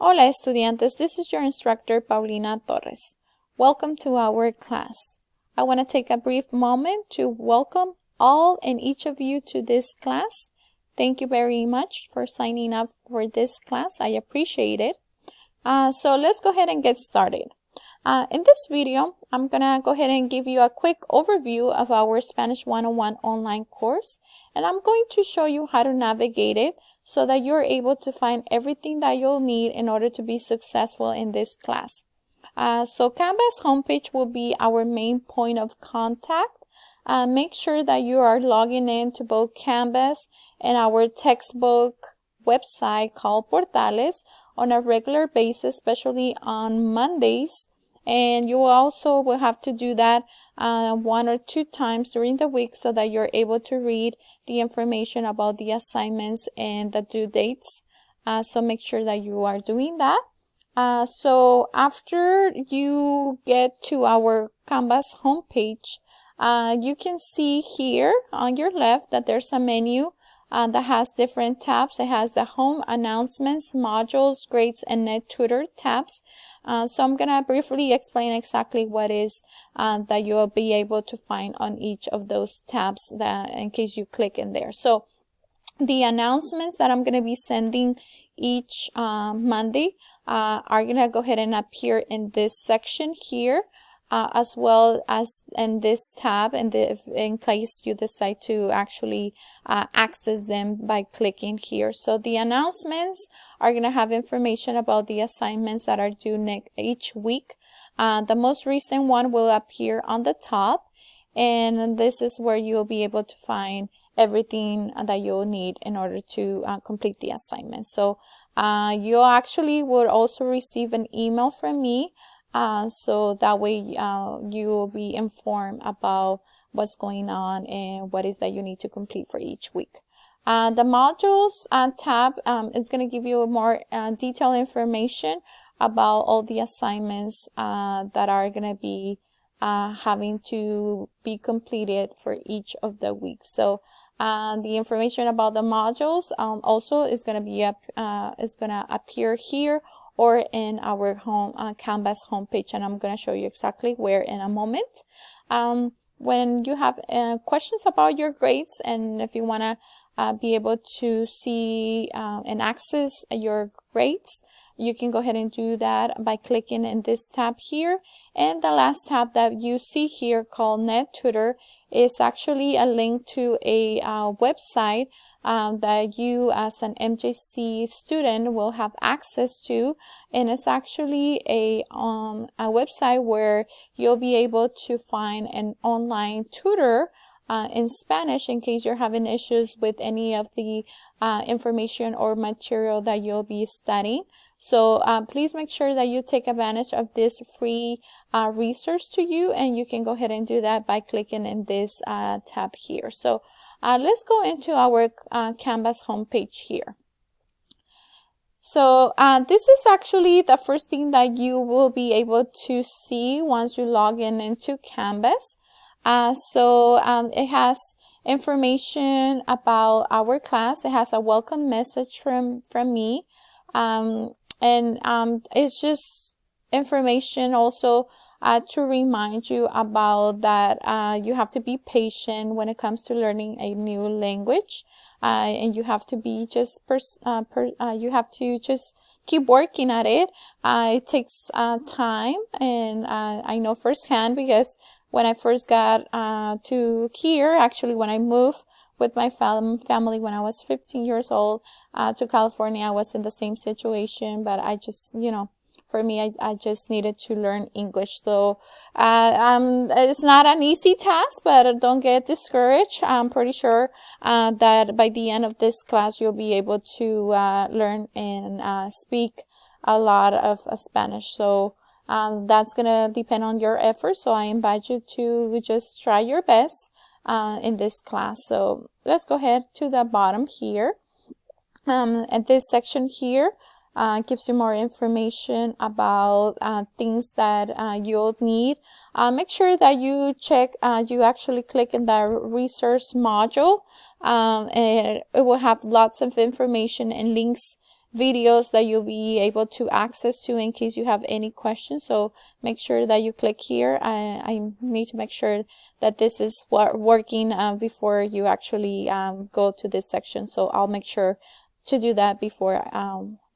Hola estudiantes, this is your instructor Paulina Torres. Welcome to our class. I want to take a brief moment to welcome all and each of you to this class. Thank you very much for signing up for this class. I appreciate it. So let's go ahead and get started. In this video, I'm going to go ahead and give you a quick overview of our Spanish 101 online course, and I'm going to show you how to navigate it so that you're able to find everything that you'll need in order to be successful in this class. So Canvas homepage will be our main point of contact. Make sure that you are logging in to both Canvas and our textbook website called Portales on a regular basis, especially on Mondays. And you also will have to do that 1 or 2 times during the week so that you're able to read the information about the assignments and the due dates. So make sure that you are doing that. So after you get to our Canvas homepage, you can see here on your left that there's a menu that has different tabs. It has the home, announcements, modules, grades, and NetTutor tabs. So I'm going to briefly explain exactly what is that you'll be able to find on each of those tabs that in case you click in there. So the announcements that I'm going to be sending each Monday are going to go ahead and appear in this section here, as well as in this tab, and in case you decide to actually access them by clicking here. So the announcements are going to have information about the assignments that are due each week. The most recent one will appear on the top, and this is where you'll be able to find everything that you'll need in order to complete the assignment. So you actually would also receive an email from me, so that way you will be informed about what's going on and what is that you need to complete for each week. The modules tab is going to give you more detailed information about all the assignments that are going to be having to be completed for each of the weeks. So the information about the modules also is going to be appear here or in our home Canvas homepage, and I'm going to show you exactly where in a moment. When you have questions about your grades, and if you want to be able to see and access your grades, you can go ahead and do that by clicking in this tab here. And the last tab that you see here called NetTutor is actually a link to a website that you as an MJC student will have access to, and it's actually a website where you'll be able to find an online tutor in Spanish in case you're having issues with any of the information or material that you'll be studying. So please make sure that you take advantage of this free resource to you, and you can go ahead and do that by clicking in this tab here. So let's go into our Canvas homepage here. So this is actually the first thing that you will be able to see once you log in into Canvas. It has information about our class. It has a welcome message from me. It's just information also to remind you about that you have to be patient when it comes to learning a new language, and you have to be you have to just keep working at it. It takes time, and I know firsthand because when I first got to here, actually when I moved with my family when I was 15 years old to California, I was in the same situation, but I just, for me, I just needed to learn English. So it's not an easy task, but don't get discouraged. I'm pretty sure that by the end of this class, you'll be able to learn and speak a lot of Spanish. So that's going to depend on your efforts. So I invite you to just try your best in this class. So let's go ahead to the bottom here. At this section here gives you more information about things that you'll need. Make sure that you check, you actually click in the resource module, and it will have lots of information and links videos that you'll be able to access to in case you have any questions. So make sure that you click here. I need to make sure that this is working before you actually go to this section. So I'll make sure to do that before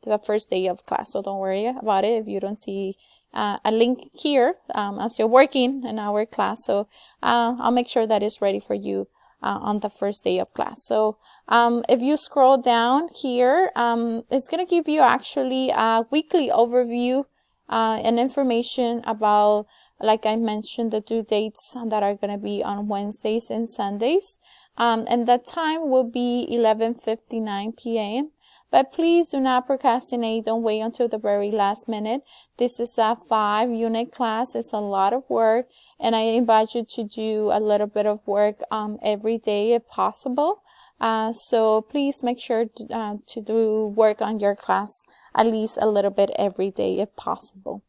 the first day of class. So don't worry about it if you don't see a link here. I'm still working in our class. So I'll make sure that it's ready for you on the first day of class. So if you scroll down here, it's going to give you actually a weekly overview and information about, like I mentioned, the due dates that are going to be on Wednesdays and Sundays. And the time will be 11:59 p.m. But please do not procrastinate. Don't wait until the very last minute. This is a 5-unit class. It's a lot of work. And I invite you to do a little bit of work every day if possible. So please make sure to do work on your class at least a little bit every day if possible.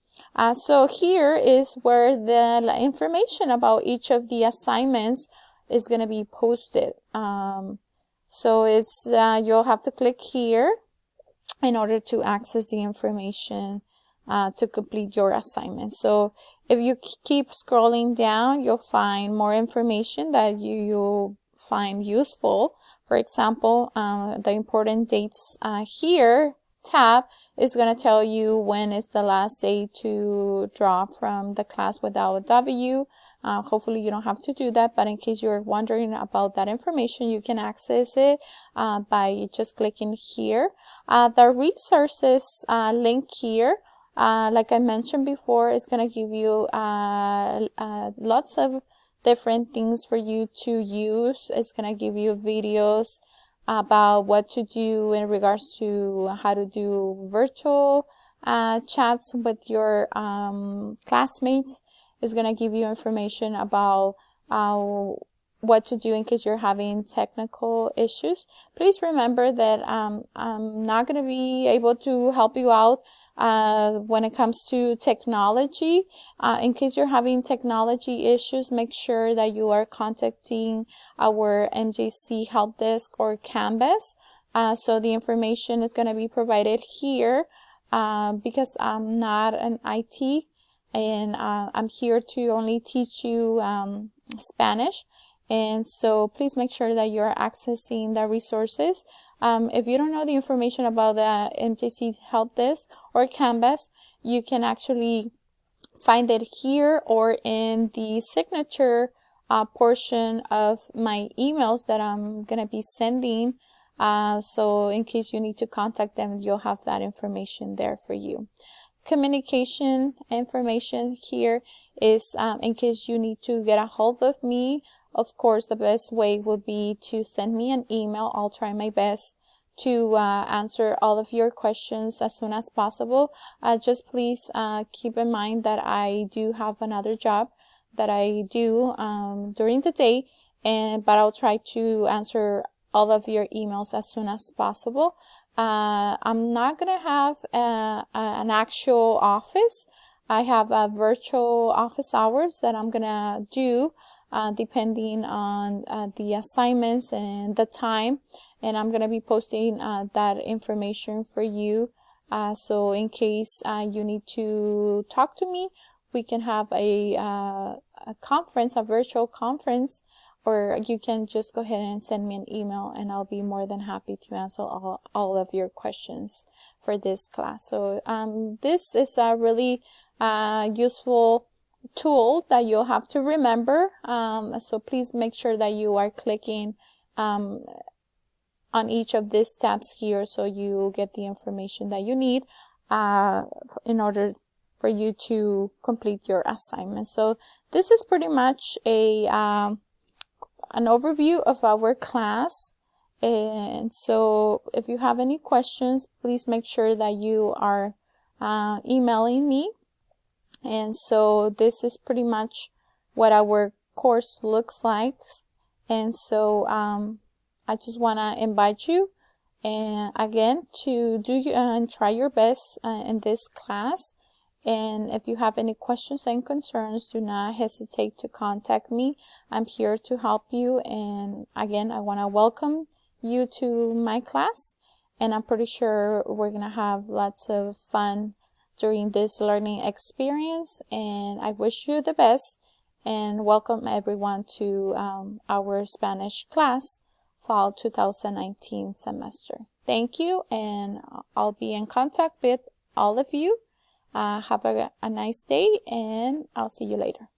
So here is where the information about each of the assignments is going to be posted. So it's you'll have to click here in order to access the information to complete your assignment. So if you keep scrolling down, you'll find more information that you'll find useful. For example, the important dates here tab is going to tell you when is the last day to drop from the class without a W. Hopefully you don't have to do that, but in case you're wondering about that information, you can access it by just clicking here. The resources link here, like I mentioned before, is going to give you lots of different things for you to use. It's going to give you videos about what to do in regards to how to do virtual chats with your classmates. Is going to give you information about what to do in case you're having technical issues. Please remember that I'm not going to be able to help you out when it comes to technology. In case you're having technology issues, make sure that you are contacting our MJC help desk or Canvas. So the information is going to be provided here because I'm not an IT. And I'm here to only teach you Spanish. And so please make sure that you're accessing the resources. If you don't know the information about the MJC Help Desk or Canvas, you can actually find it here or in the signature portion of my emails that I'm going to be sending. So in case you need to contact them, you'll have that information there for you. Communication information here is in case you need to get a hold of me. Of course, the best way would be to send me an email. I'll try my best to answer all of your questions as soon as possible. Just please keep in mind that I do have another job that I do during the day, but I'll try to answer all of your emails as soon as possible. I'm not going to have an actual office. I have virtual office hours that I'm going to do depending on the assignments and the time. And I'm going to be posting that information for you. So in case you need to talk to me, we can have a conference, a virtual conference, or you can just go ahead and send me an email and I'll be more than happy to answer all of your questions for this class. So this is a really useful tool that you'll have to remember. So please make sure that you are clicking on each of these tabs here so you get the information that you need in order for you to complete your assignment. So this is pretty much an overview of our class. And so if you have any questions, please make sure that you are emailing me. And so this is pretty much what our course looks like. And so I just want to invite you and again to do and try your best in this class. And if you have any questions and concerns, do not hesitate to contact me. I'm here to help you. And again, I want to welcome you to my class. and I'm pretty sure we're gonna have lots of fun during this learning experience, and I wish you the best and welcome everyone to our Spanish class fall 2019 semester. Thank you, and I'll be in contact with all of you. Have a nice day, and I'll see you later.